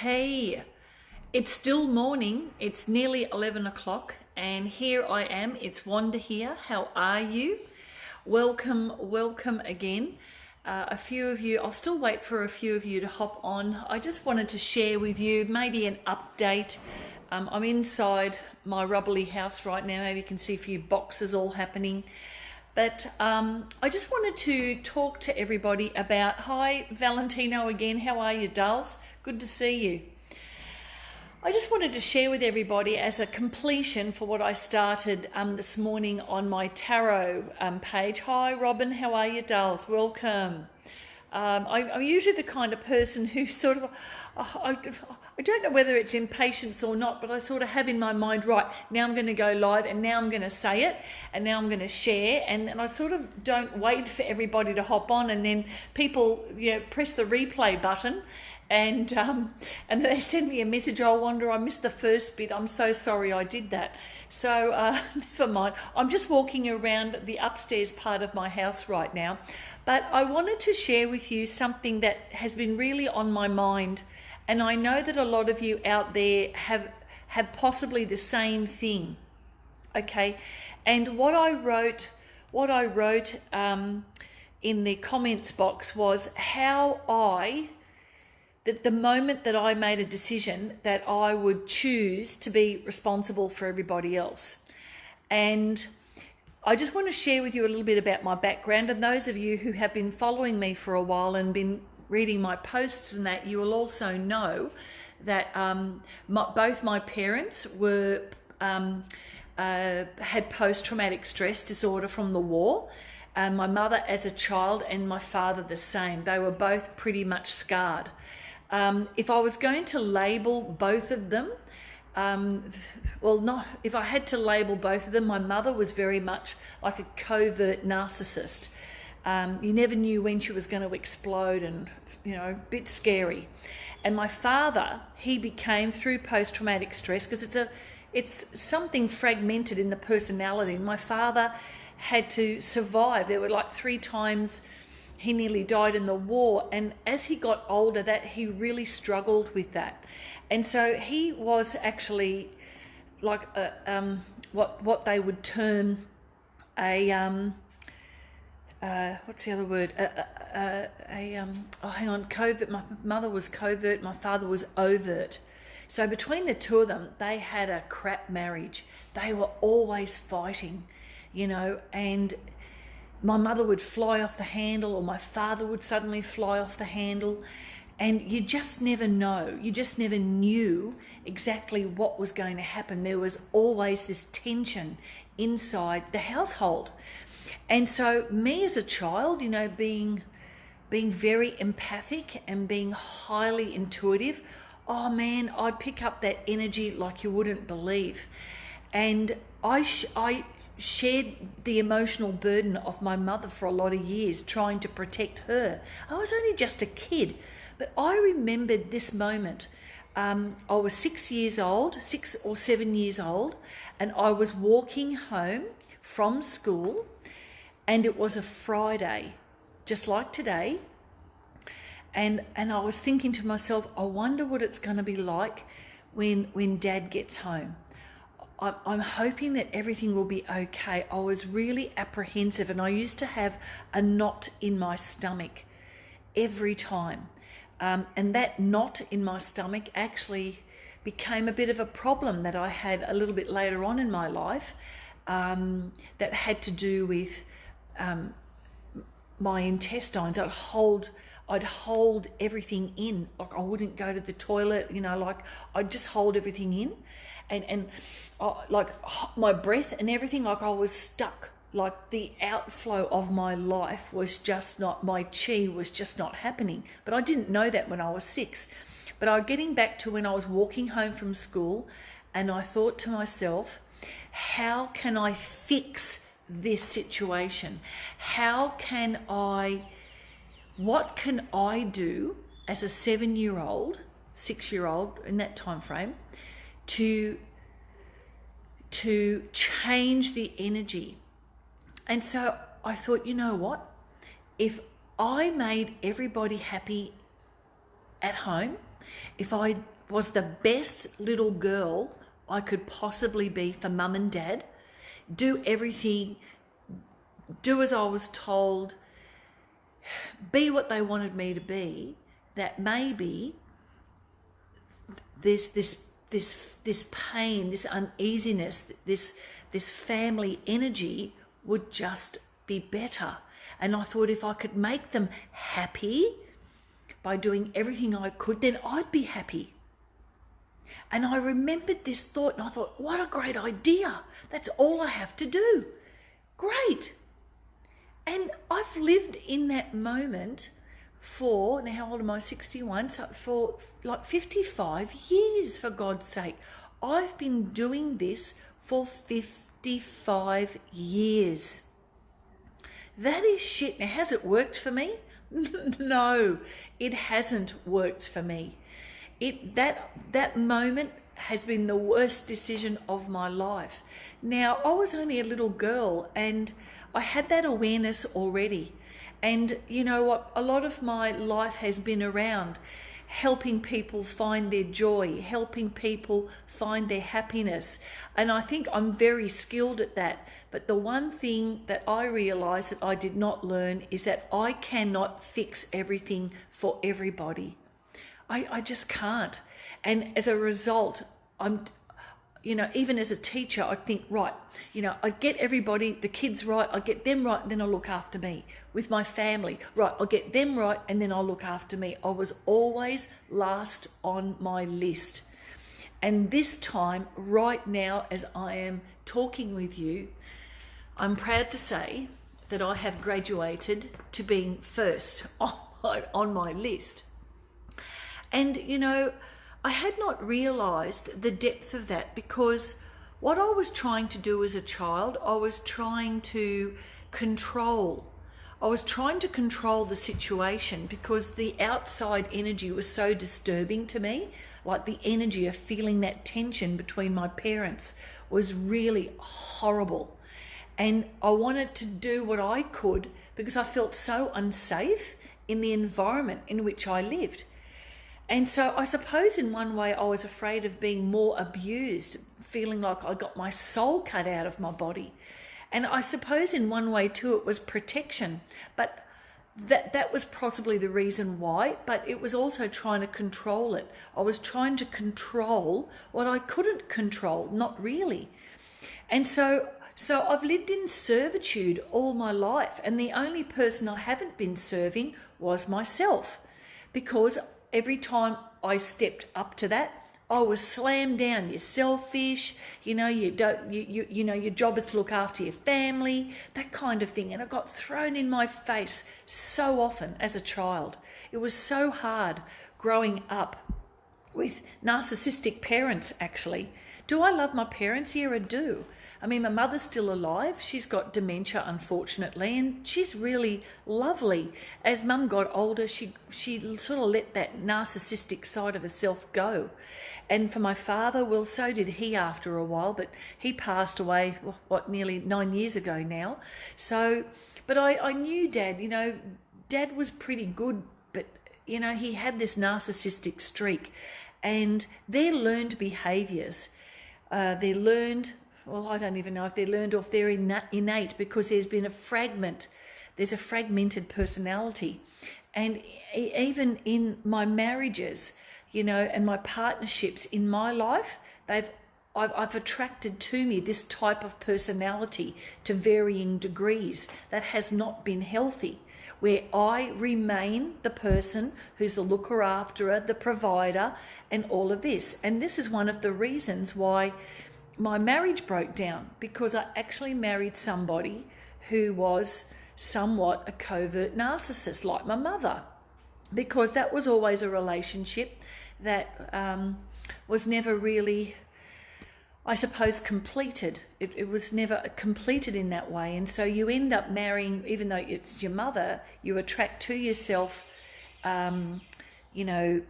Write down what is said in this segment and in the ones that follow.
Hey, it's still morning. It's nearly 11 o'clock, and here I am. It's Wanda here. How are you? Welcome again. A few of you, I'll still wait for a few of you to hop on. I just wanted to share with you maybe an update. I'm inside my rubbly house right now. Maybe you can see a few boxes all happening. But I just wanted to talk to everybody about, hi Valentino again, how are you, dolls? Good to see you. I just wanted to share with everybody as a completion for what I started this morning on my tarot page. Hi Robin, how are you, dolls? Welcome. I'm usually the kind of person who sort of, I don't know whether it's impatience or not, but I sort of have in my mind, right, now I'm going to go live and now I'm going to say it and now I'm going to share, and I sort of don't wait for everybody to hop on, and then people, press the replay button and they send me a message, oh Wanda, I missed the first bit, I'm so sorry I did that. So never mind. I'm just walking around the upstairs part of my house right now, but I wanted to share with you something that has been really on my mind, and I know that a lot of you out there have possibly the same thing. Okay, and what I wrote in the comments box was how that the moment that I made a decision that I would choose to be responsible for everybody else. And I just want to share with you a little bit about my background, and those of you who have been following me for a while and been reading my posts and that, you will also know that both my parents were had post-traumatic stress disorder from the war. My mother as a child and my father the same. They were both pretty much scarred. If I was going to label both of them, if I had to label both of them, my mother was very much like a covert narcissist. You never knew when she was going to explode, and, a bit scary. And my father, he became, through post-traumatic stress, because it's something fragmented in the personality. My father had to survive. There were like 3 times he nearly died in the war, and as he got older, that he really struggled with that. And so he was actually like what they would term a what's the other word? Covert. My mother was covert, my father was overt. So between the two of them, they had a crap marriage. They were always fighting, and my mother would fly off the handle, or my father would suddenly fly off the handle, and you just never know. You just never knew exactly what was going to happen. There was always this tension inside the household. And so me as a child, being very empathic and being highly intuitive, oh man, I'd pick up that energy like you wouldn't believe. And I shared the emotional burden of my mother for a lot of years, trying to protect her. I was only just a kid, but I remembered this moment. I was 6 or 7 years old, and I was walking home from school, and it was a Friday, just like today. And I was thinking to myself, I wonder what it's going to be like when Dad gets home. I'm hoping that everything will be okay. I was really apprehensive, and I used to have a knot in my stomach every time. And that knot in my stomach actually became a bit of a problem that I had a little bit later on in my life, that had to do with my intestines. I'd hold everything in. Like I wouldn't go to the toilet, like I'd just hold everything in, and like my breath and everything, like I was stuck. Like the outflow of my life was just not, my chi was just not happening. But I didn't know that when I was 6. But I was getting back to when I was walking home from school, and I thought to myself, how can I fix this situation? What can I do as a 7-year-old, 6-year-old in that time frame to change the energy? And so I thought, you know what? If I made everybody happy at home, if I was the best little girl I could possibly be for mum and dad, do everything, do as I was told, be what they wanted me to be, that maybe this pain, this uneasiness, this family energy would just be better. And I thought if I could make them happy by doing everything I could, then I'd be happy. And I remembered this thought and I thought, what a great idea. That's all I have to do. Great. And I've lived in that moment for, now how old am I, 61, so for like 55 years, for God's sake. I've been doing this for 55 years. That is shit. Now, has it worked for me? No, it hasn't worked for me. That moment has been the worst decision of my life. Now, I was only a little girl and I had that awareness already. And you know what? A lot of my life has been around helping people find their joy, helping people find their happiness. And I think I'm very skilled at that. But the one thing that I realized that I did not learn is that I cannot fix everything for everybody. I just can't. And as a result, even as a teacher, I think, right, I get everybody, the kids right, I get them right, and then I'll look after me. With my family, right, I'll get them right, and then I'll look after me. I was always last on my list. And this time, right now, as I am talking with you, I'm proud to say that I have graduated to being first on my list. And, I had not realized the depth of that, because what I was trying to do as a child, I was trying to control. I was trying to control the situation because the outside energy was so disturbing to me. Like the energy of feeling that tension between my parents was really horrible. And I wanted to do what I could because I felt so unsafe in the environment in which I lived. And so I suppose in one way I was afraid of being more abused, feeling like I got my soul cut out of my body. And I suppose in one way too it was protection, but that was possibly the reason why, but it was also trying to control it. I was trying to control what I couldn't control, not really. And so I've lived in servitude all my life, and the only person I haven't been serving was myself, because every time I stepped up to that, I was slammed down. You're selfish, your job is to look after your family, that kind of thing. And it got thrown in my face so often as a child. It was so hard growing up with narcissistic parents, actually. Do I love my parents? Yeah, I do. I mean, my mother's still alive. She's got dementia, unfortunately, and she's really lovely. As Mum got older, she sort of let that narcissistic side of herself go. And for my father, well, so did he after a while, but he passed away, nearly 9 years ago now. So, but I knew Dad, Dad was pretty good, but, he had this narcissistic streak. And they're learned behaviours. They're learned... Well, I don't even know if they're learned or if they're innate, because there's a fragmented personality. And even in my marriages, and my partnerships in my life, I've attracted to me this type of personality to varying degrees that has not been healthy, where I remain the person who's the looker after, the provider, and all of this. And this is one of the reasons why my marriage broke down, because I actually married somebody who was somewhat a covert narcissist, like my mother, because that was always a relationship that was never really, I suppose, completed. It was never completed in that way. And so you end up marrying, even though it's your mother, you attract to yourself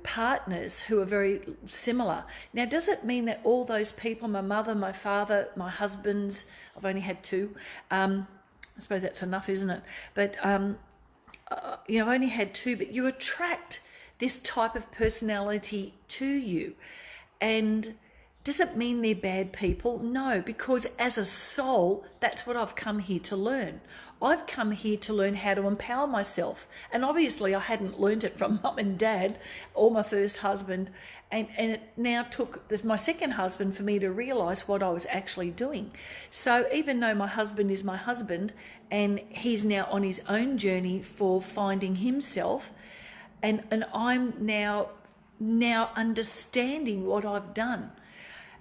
partners who are very similar. Now, does it mean that all those people, my mother, my father, my husbands, I've only had two, I suppose that's enough, isn't it? But, I've only had two, but you attract this type of personality to you. And does it mean they're bad people? No, because as a soul, that's what I've come here to learn. I've come here to learn how to empower myself. And obviously I hadn't learned it from mum and dad or my first husband. And it now took my second husband for me to realise what I was actually doing. So even though my husband is my husband and he's now on his own journey for finding himself, and I'm now understanding what I've done.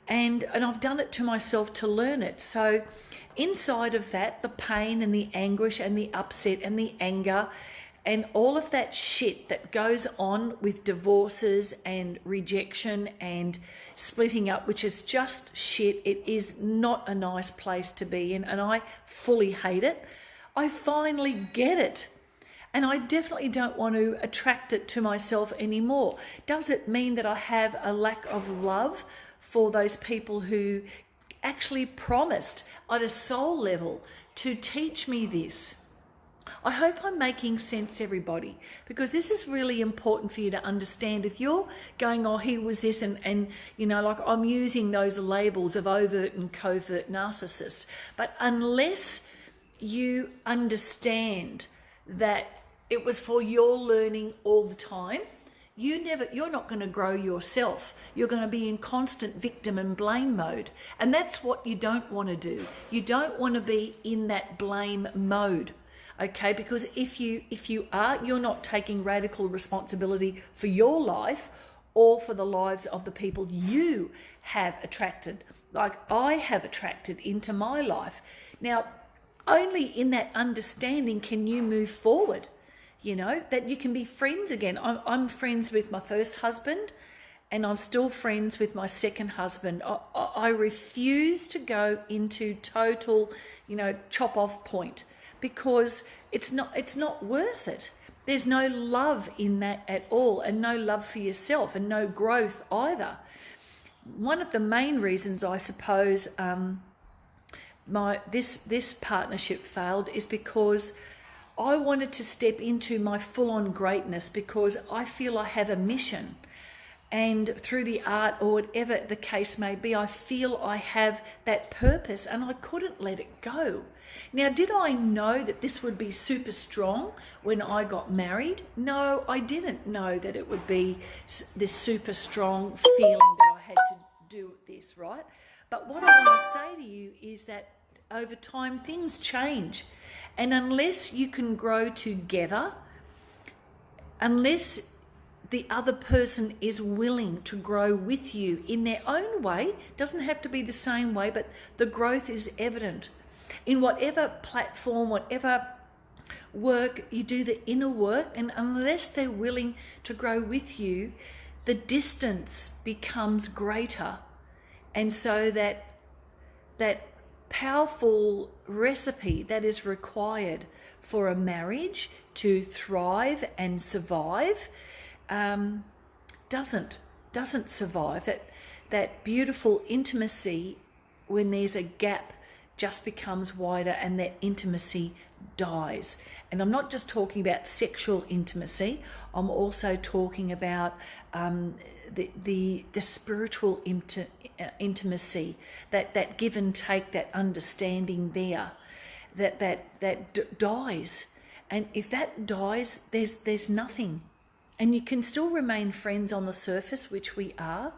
And I've done it to myself to learn it. So inside of that, the pain and the anguish and the upset and the anger and all of that shit that goes on with divorces and rejection and splitting up, which is just shit. It is not a nice place to be in, and I fully hate it. I finally get it. And I definitely don't want to attract it to myself anymore. Does it mean that I have a lack of love for those people who actually promised at a soul level to teach me this? I hope I'm making sense, everybody, because this is really important for you to understand. If you're going, oh, he was this, and you know, like I'm using those labels of overt and covert narcissist, but unless you understand that it was for your learning all the time, you're not going to grow yourself. You're going to be in constant victim and blame mode. And that's what you don't want to do. You don't want to be in that blame mode. Okay, because if you are, you're not taking radical responsibility for your life or for the lives of the people you have attracted, like I have attracted into my life. Now, only in that understanding can you move forward, you know, that you can be friends again. I'm friends with my first husband and I'm still friends with my second husband. I refuse to go into total, you know, chop off point, because it's not worth it. There's no love in that at all, and no love for yourself, and no growth either. One of the main reasons, I suppose, this partnership failed is because I wanted to step into my full-on greatness, because I feel I have a mission. And through the art or whatever the case may be, I feel I have that purpose, and I couldn't let it go. Now, did I know that this would be super strong when I got married? No, I didn't know that it would be this super strong feeling that I had to do this, right? But what I want to say to you is that over time, things change. And unless you can grow together, unless the other person is willing to grow with you in their own way, doesn't have to be the same way, but the growth is evident. In whatever platform, whatever work, you do the inner work, and unless they're willing to grow with you, the distance becomes greater. And so that powerful recipe that is required for a marriage to thrive and survive doesn't survive. That beautiful intimacy, when there's a gap, just becomes wider, and that intimacy dies. And I'm not just talking about sexual intimacy. I'm also talking about the spiritual intimacy, that give and take, that understanding there, that dies. And if that dies, there's nothing. And you can still remain friends on the surface, which we are,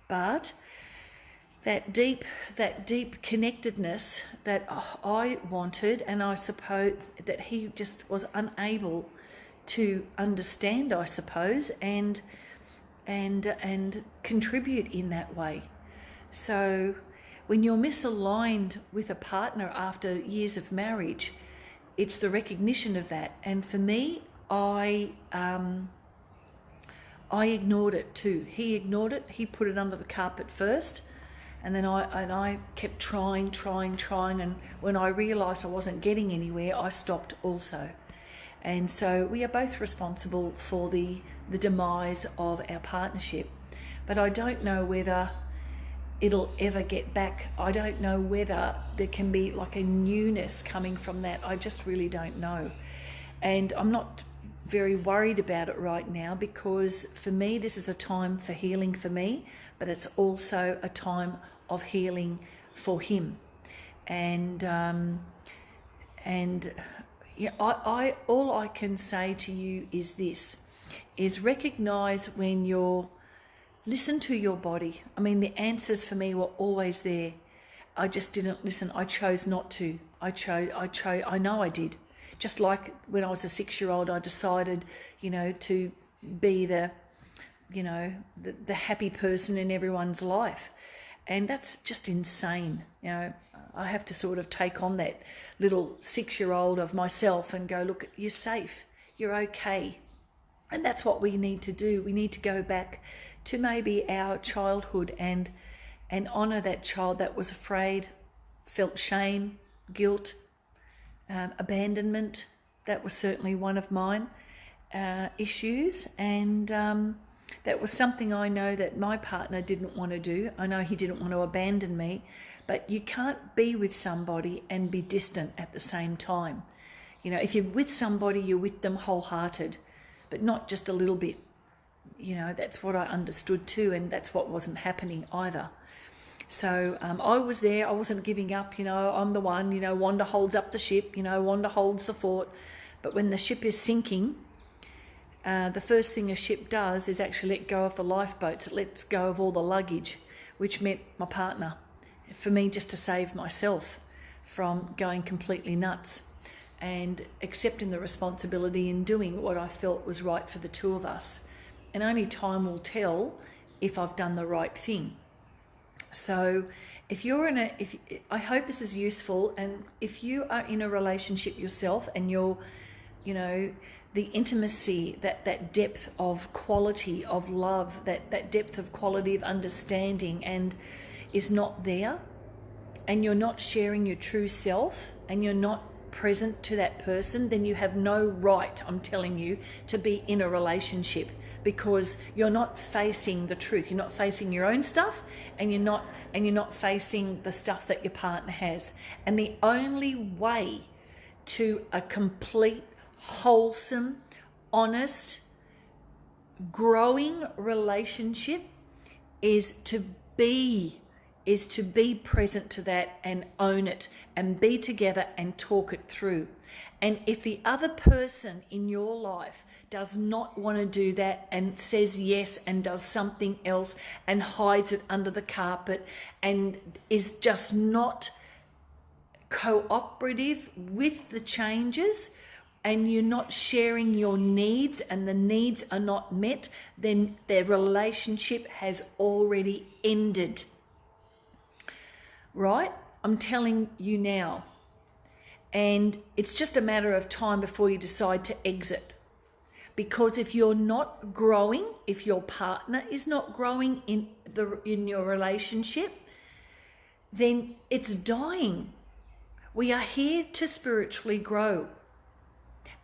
but that deep connectedness that I wanted, and I suppose that he just was unable to understand, I suppose, and contribute in that way. So when you're misaligned with a partner after years of marriage, it's the recognition of that. And for me, I ignored it too. He ignored it. He put it under the carpet first. And then I kept trying. And when I realised I wasn't getting anywhere, I stopped also. And so we are both responsible for the demise of our partnership. But I don't know whether it'll ever get back. I don't know whether there can be like a newness coming from that. I just really don't know. And I'm not very worried about it right now, because for me, this is a time for healing for me, but it's also a time of healing for him. And yeah, I all I can say to you is this, is recognize when you're, listen to your body. I mean, the answers for me were always there. I just didn't listen. I chose not to. I know I did. Just like when I was a 6-year-old, I decided, to be the happy person in everyone's life. And that's just insane. I have to sort of take on that little 6-year-old of myself and go, look, you're safe, you're okay. And that's what we need to do. We need to go back to maybe our childhood and honour that child that was afraid, felt shame, guilt, abandonment. That was certainly one of mine issues, and that was something I know that my partner didn't want to do. I know he didn't want to abandon me, but you can't be with somebody and be distant at the same time. If you're with somebody, you're with them wholehearted, but not just a little bit. That's what I understood too, and that's what wasn't happening either. So I was there. I wasn't giving up. I'm the one. Wanda holds up the ship. Wanda holds the fort. But when the ship is sinking, the first thing a ship does is actually let go of the lifeboats. It lets go of all the luggage, which meant my partner, for me just to save myself from going completely nuts, and accepting the responsibility in doing what I felt was right for the two of us. And only time will tell if I've done the right thing. So if you're I hope this is useful, and if you are in a relationship yourself and you're, the intimacy, that depth of quality of love, that depth of quality of understanding and is not there, and you're not sharing your true self, and you're not present to that person, then you have no right, I'm telling you, to be in a relationship, because you're not facing the truth. You're not facing your own stuff, and you're not facing the stuff that your partner has. And the only way to a complete, wholesome, honest, growing relationship is to be present to that and own it and be together and talk it through. And if the other person in your life does not want to do that and says yes and does something else and hides it under the carpet and is just not cooperative with the changes, and you're not sharing your needs and the needs are not met, then their relationship has already ended. Right? I'm telling you now. And it's just a matter of time before you decide to exit. Because if you're not growing, if your partner is not growing in your relationship, then it's dying. We are here to spiritually grow.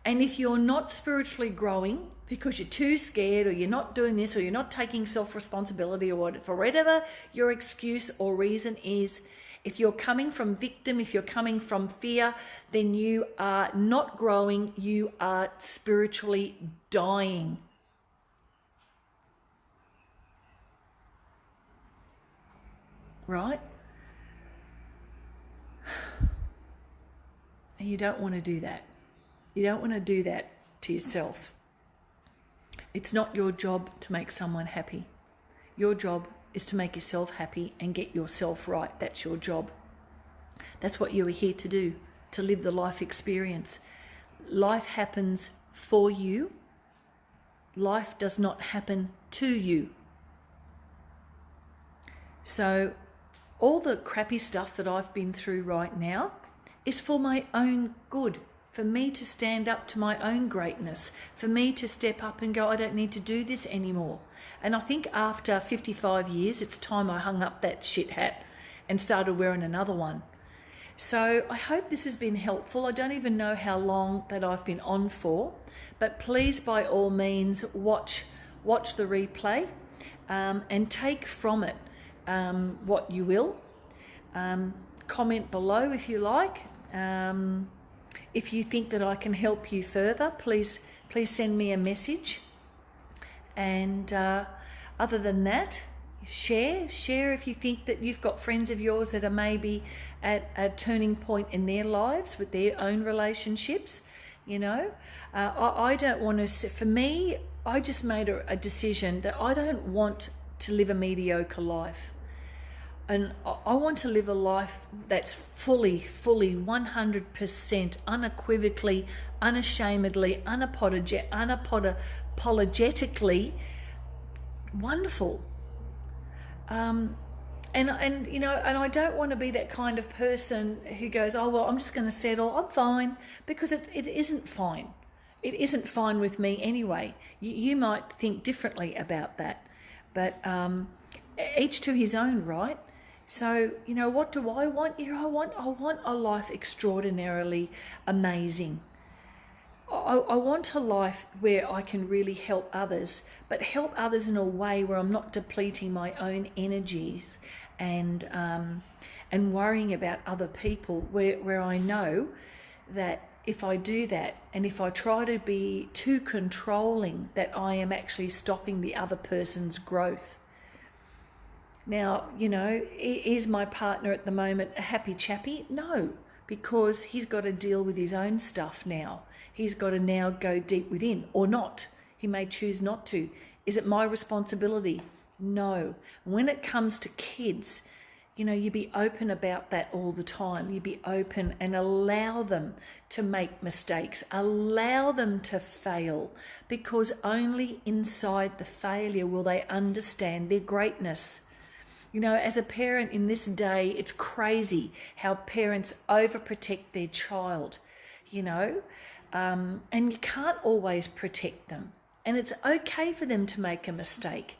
And if you're not spiritually growing because you're too scared, or you're not doing this, or you're not taking self-responsibility, or for whatever your excuse or reason is, if you're coming from victim, if you're coming from fear, then you are not growing, you are spiritually dying. Right? And you don't want to do that. You don't want to do that to yourself. It's not your job to make someone happy. Your job is to make yourself happy and get yourself right. That's your job. That's what you are here to do, to live the life experience. Life happens for you. Life does not happen to you. So all the crappy stuff that I've been through right now is for my own good, for me to stand up to my own greatness, for me to step up and go, I don't need to do this anymore. And I think after 55 years, it's time I hung up that shit hat and started wearing another one. So I hope this has been helpful. I don't even know how long that I've been on for, but please, by all means, watch the replay and take from it what you will. Comment below if you like. If you think that I can help you further, please please send me a message. And other than that, share if you think that you've got friends of yours that are maybe at a turning point in their lives with their own relationships. I don't want to, for me, I just made a decision that I don't want to live a mediocre life. And I want to live a life that's fully, 100%, unequivocally, unashamedly, unapologetically wonderful. And I don't want to be that kind of person who goes, oh, well, I'm just going to settle, I'm fine, because it isn't fine. It isn't fine with me anyway. You might think differently about that, but each to his own, right? So, what do I want? I want a life extraordinarily amazing. I want a life where I can really help others, but help others in a way where I'm not depleting my own energies and worrying about other people, where I know that if I do that and if I try to be too controlling, that I am actually stopping the other person's growth. Now, is my partner at the moment a happy chappy? No, because he's got to deal with his own stuff now. He's got to now go deep within, or not. He may choose not to. Is it my responsibility? No. When it comes to kids, you be open about that all the time. You be open and allow them to make mistakes. Allow them to fail, because only inside the failure will they understand their greatness. As a parent in this day, it's crazy how parents overprotect their child, and you can't always protect them. And it's okay for them to make a mistake.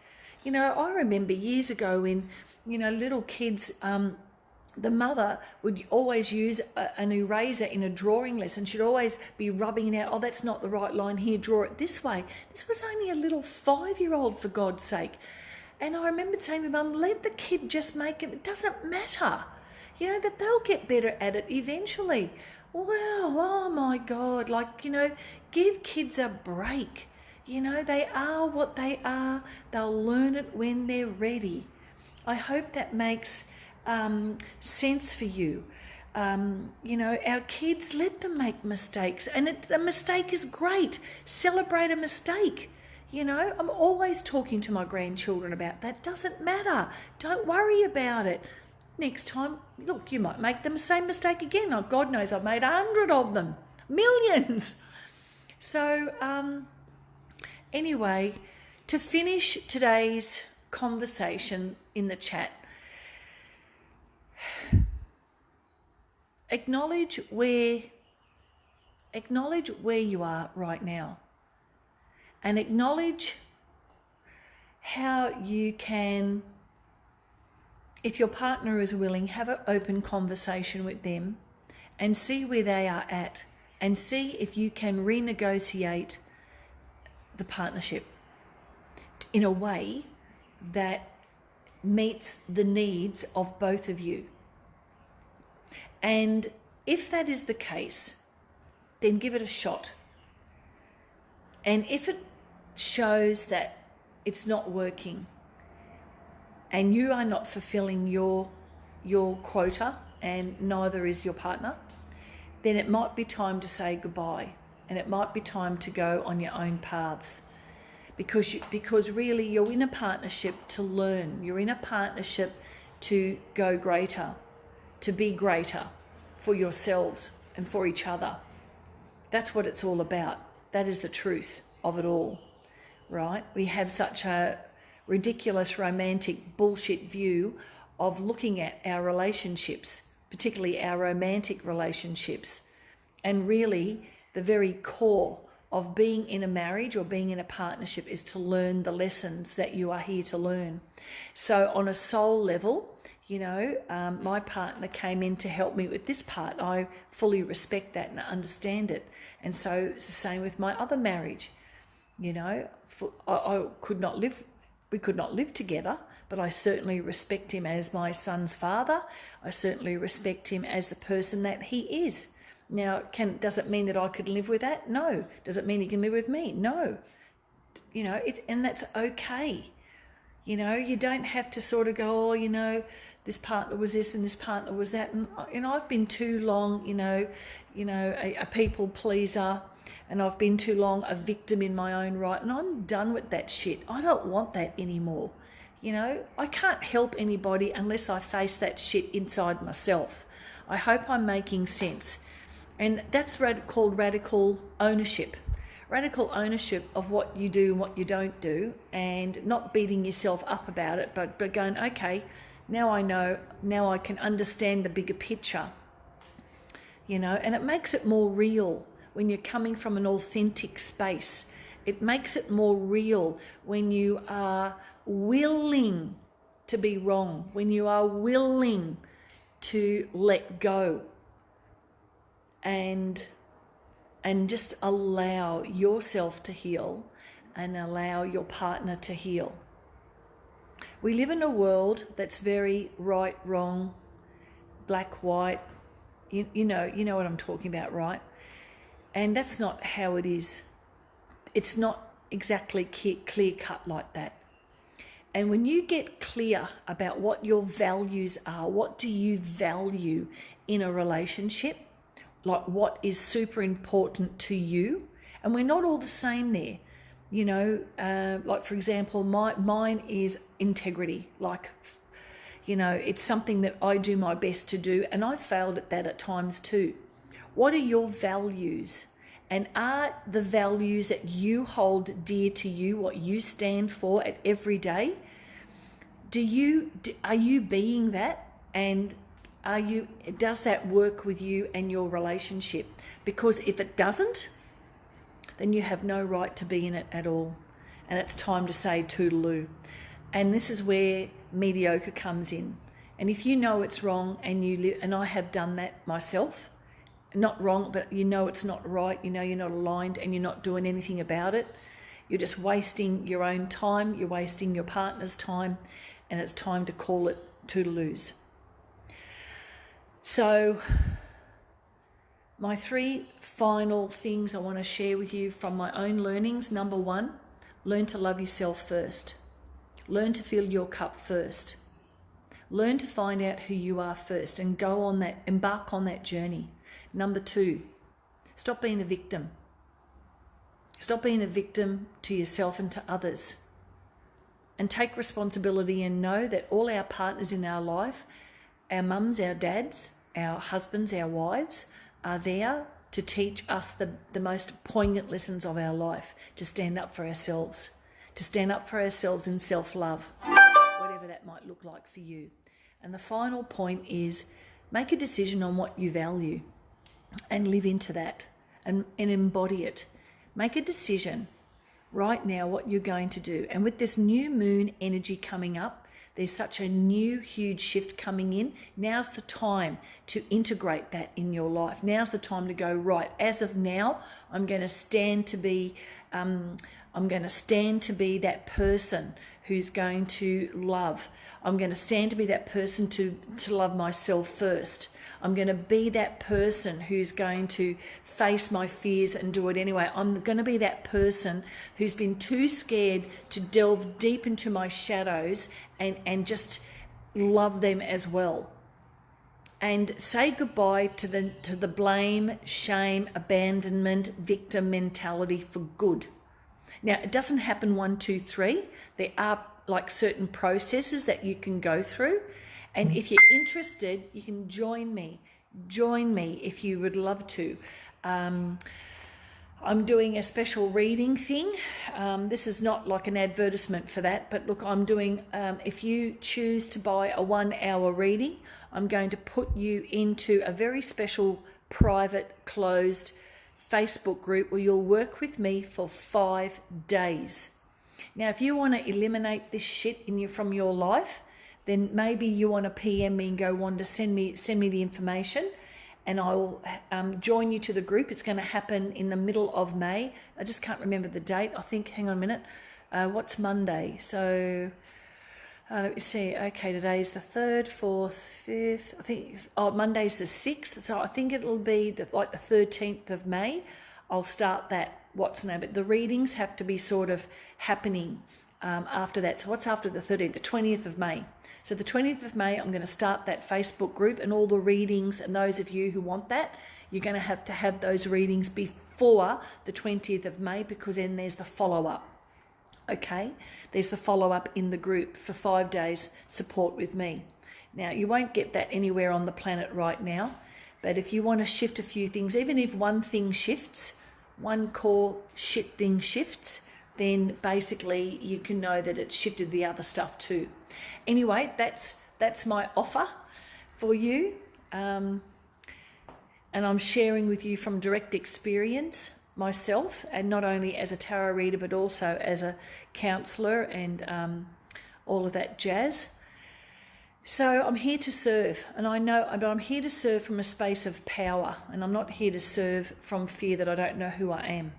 I remember years ago when, little kids, the mother would always use an eraser in a drawing lesson. She'd always be rubbing it out. Oh, that's not the right line here. Draw it this way. This was only a little 5-year-old, for God's sake. And I remember saying to Mum, let the kid just make it. It doesn't matter. That they'll get better at it eventually. Well, oh my God, give kids a break. They are what they are. They'll learn it when they're ready. I hope that makes sense for you. Our kids, let them make mistakes. And a mistake is great. Celebrate a mistake. I'm always talking to my grandchildren about that. Doesn't matter. Don't worry about it. Next time, look, you might make the same mistake again. Oh, God knows I've made 100 of them. Millions. So, anyway, to finish today's conversation in the chat, acknowledge where you are right now. And acknowledge how you can, if your partner is willing, have an open conversation with them and see where they are at, and see if you can renegotiate the partnership in a way that meets the needs of both of you. And if that is the case, then give it a shot. And if it shows that it's not working and you are not fulfilling your quota, and neither is your partner, then it might be time to say goodbye, and it might be time to go on your own paths, because really you're in a partnership to learn. You're in a partnership to go greater, to be greater for yourselves and for each other. That's what it's all about. That is the truth of it all, right? We have such a ridiculous, romantic, bullshit view of looking at our relationships, particularly our romantic relationships. And really, the very core of being in a marriage or being in a partnership is to learn the lessons that you are here to learn. So on a soul level, my partner came in to help me with this part. I fully respect that and understand it. And so it's the same with my other marriage. I could not live, we could not live together, but I certainly respect him as my son's father. I certainly respect him as the person that he is. Now, does it mean that I could live with that? No. Does it mean he can live with me? No. You know, and that's okay. You know, you don't have to sort of go, oh, you know, this partner was this and this partner was that. And, you know, I've been too long, a people pleaser, and I've been too long a victim in my own right. And I'm done with that shit. I don't want that anymore. You know, I can't help anybody unless I face that shit inside myself. I hope I'm making sense. And that's called radical ownership. Radical ownership of what you do and what you don't do, and not beating yourself up about it, but going, okay, now I know, now I can understand the bigger picture, you know, and it makes it more real when you're coming from an authentic space. It makes it more real when you are willing to be wrong, when you are willing to let go and just allow yourself to heal and allow your partner to heal. We live in a world that's very right, wrong, black, white. You know what I'm talking about, right? And that's not how it is. It's not exactly clear cut like that. And when you get clear about what your values are, what do you value in a relationship? Like what is super important to you? And we're not all the same there. You know, like for example, mine is integrity. Like, you know, it's something that I do my best to do, and I failed at that at times too. What are your values? And are the values that you hold dear to you, what you stand for at every day, are you being that? And does that work with you and your relationship? Because if it doesn't, then you have no right to be in it at all. And it's time to say toodaloo. And this is where mediocre comes in. And if you know it's wrong, and I have done that myself, not wrong, but you know it's not right, you know you're not aligned and you're not doing anything about it, you're just wasting your own time, you're wasting your partner's time, and it's time to call it toodaloos. So my 3 final things I want to share with you from my own learnings. Number 1, learn to love yourself first. Learn to fill your cup first. Learn to find out who you are first and embark on that journey. Number 2, stop being a victim. Stop being a victim to yourself and to others. And take responsibility and know that all our partners in our life, our mums, our dads, our husbands, our wives, are there to teach us the most poignant lessons of our life, to stand up for ourselves, in self-love, whatever that might look like for you. And the final point is make a decision on what you value and live into that and embody it. Make a decision right now what you're going to do. And with this new moon energy coming up, there's such a new huge shift coming in. Now's the time to integrate that in your life. Now's the time to go, right, as of now, I'm going to stand to be that person who's going to love. I'm going to stand to be that person to love myself first. I'm going to be that person who's going to face my fears and do it anyway. I'm going to be that person who's been too scared to delve deep into my shadows and just love them as well. And say goodbye to the blame, shame, abandonment, victim mentality for good. Now, it doesn't happen 1, 2, 3. There are like certain processes that you can go through. And if you're interested, you can join me. Join me if you would love to. I'm doing a special reading thing. This is not like an advertisement for that, but look, I'm doing, if you choose to buy a 1-hour reading, I'm going to put you into a very special private closed Facebook group where you'll work with me for 5 days. Now, if you want to eliminate this shit from your life, then maybe you want to PM me and go, Wanda, send me the information, and I will join you to the group. It's going to happen in the middle of May. I just can't remember the date. I think, hang on a minute, what's Monday? So Let me see. Okay, today's the 3rd, 4th, 5th. I think, oh, Monday's the 6th. So I think it'll be like the 13th of May. I'll start that, what's the name? But the readings have to be sort of happening after that. So what's after the 13th? The 20th of May. So the 20th of May, I'm going to start that Facebook group, and all the readings, and those of you who want that, you're going to have those readings before the 20th of May, because then there's the follow-up. Okay, there's the follow-up in the group for 5 days support with me. Now, you won't get that anywhere on the planet right now, but if you want to shift a few things, even if one thing shifts, one core shit thing shifts, then basically you can know that it's shifted the other stuff too. Anyway, that's my offer for you, and I'm sharing with you from direct experience myself, and not only as a tarot reader but also as a counsellor and all of that jazz. So I'm here to serve, and I know, but I'm here to serve from a space of power, and I'm not here to serve from fear that I don't know who I am.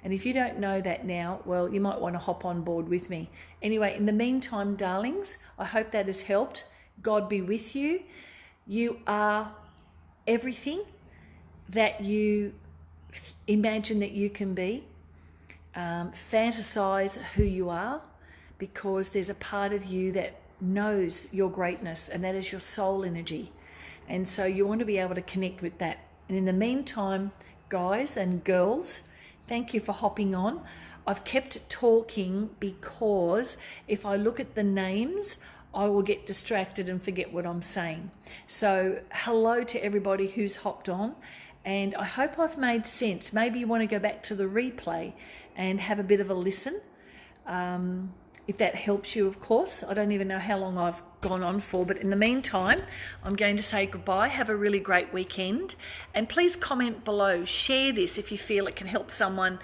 And if you don't know that now, well, you might want to hop on board with me. Anyway, in the meantime, darlings, I hope that has helped. God be with you. You are everything that you imagine that you can be. Fantasize who you are, because there's a part of you that knows your greatness, and that is your soul energy. And so you want to be able to connect with that. And in the meantime, guys and girls, thank you for hopping on. I've kept talking because if I look at the names, I will get distracted and forget what I'm saying. So hello to everybody who's hopped on, and I hope I've made sense. Maybe you want to go back to the replay and have a bit of a listen. If that helps you, of course. I don't even know how long I've gone on for, but in the meantime, I'm going to say goodbye. Have a really great weekend, and please comment below. Share this if you feel it can help someone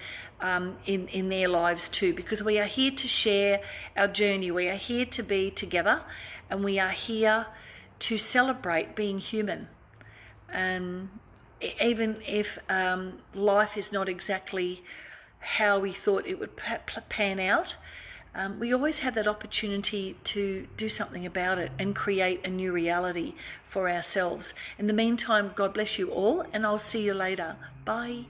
in their lives too, because we are here to share our journey. We are here to be together, and we are here to celebrate being human. Even if life is not exactly how we thought it would pan out, we always have that opportunity to do something about it and create a new reality for ourselves. In the meantime, God bless you all, and I'll see you later. Bye.